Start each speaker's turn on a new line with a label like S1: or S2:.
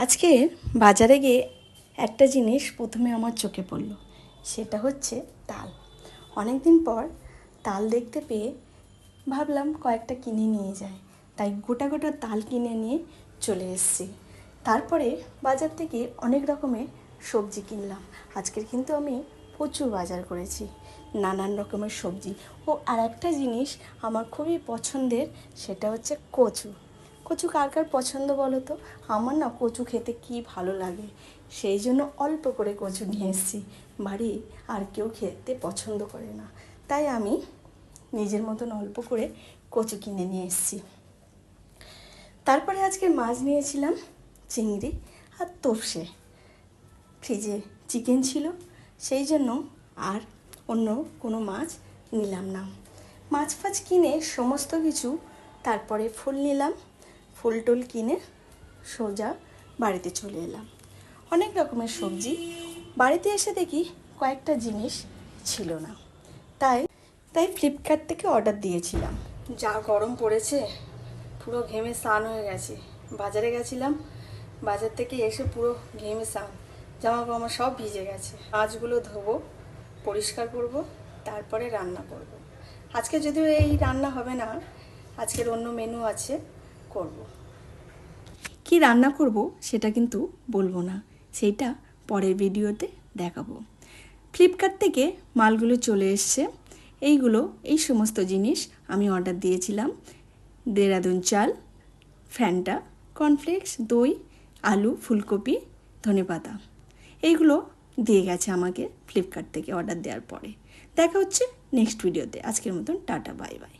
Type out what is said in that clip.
S1: আজকে বাজারে গিয়ে একটা জিনিস প্রথমে আমার চোখে পড়ল, সেটা হচ্ছে তাল। অনেক দিন পর তাল দেখতে পেয়ে ভাবলাম কয়েকটা কিনে নিয়ে যায়, তাই গোটা গোটা তাল কিনে নিয়ে চলে এসেছি। তারপরে বাজার থেকে অনেক রকমের সবজি কিনলাম। আজকের কিন্তু আমি প্রচুর বাজার করেছি, নানান রকমের সবজি। ও আর একটা জিনিস আমার খুবই পছন্দের, সেটা হচ্ছে কচু। কচু কার কার পছন্দ বলো তো? আমার না কচু খেতে কি ভালো লাগে, সেই জন্য অল্প করে কচু নিয়ে এসেছি। বাড়ি আর কেউ খেতে পছন্দ করে না, তাই আমি নিজের মতন অল্প করে কচু কিনে নিয়ে এসেছি। তারপরে আজকে মাছ নিয়েছিলাম, চিংড়ি আর তোপসে। ফ্রিজে চিকেন ছিল, সেই জন্য আর অন্য কোনো মাছ নিলাম না। মাছ ফাছ কিনে সমস্ত কিছু, তারপরে ফুল নিলাম, ফুল টুল কিনে সোজা বাড়িতে চলে এলাম। অনেক রকমের সবজি, বাড়িতে এসে দেখি কয়েকটা জিনিস ছিল না, তাই ফ্লিপকার্ট থেকে অর্ডার দিয়েছিলাম। যা গরম পড়েছে, পুরো ঘেমে স্নান হয়ে গেছে। বাজারে গেছিলাম, বাজার থেকে এসে পুরো ঘেমে স্নান, জামা কাপড় সব ভিজে গেছে। মাছগুলো ধোবো, পরিষ্কার করব, তারপরে রান্না করব। আজকে যদিও এই রান্না হবে না, আজকের অন্য মেনু আছে, করব। কি রান্না করব সেটা কিন্তু বলবো না, সেইটা পরের ভিডিওতে দেখাবো। ফ্লিপকার্ট থেকে মালগুলো চলে এসছে। এই সমস্ত জিনিস আমি অর্ডার দিয়েছিলাম। দেরাদুন চাল, ফ্যান্টা, কর্নফ্লেক্স, দই, আলু, ফুলকপি, ধনেপাতা, এইগুলো দিয়ে গেছে আমাকে ফ্লিপকার্ট থেকে অর্ডার দেওয়ার পরে। দেখা হচ্ছে নেক্সট ভিডিওতে। আজকের মতন টাটা, বাই বাই।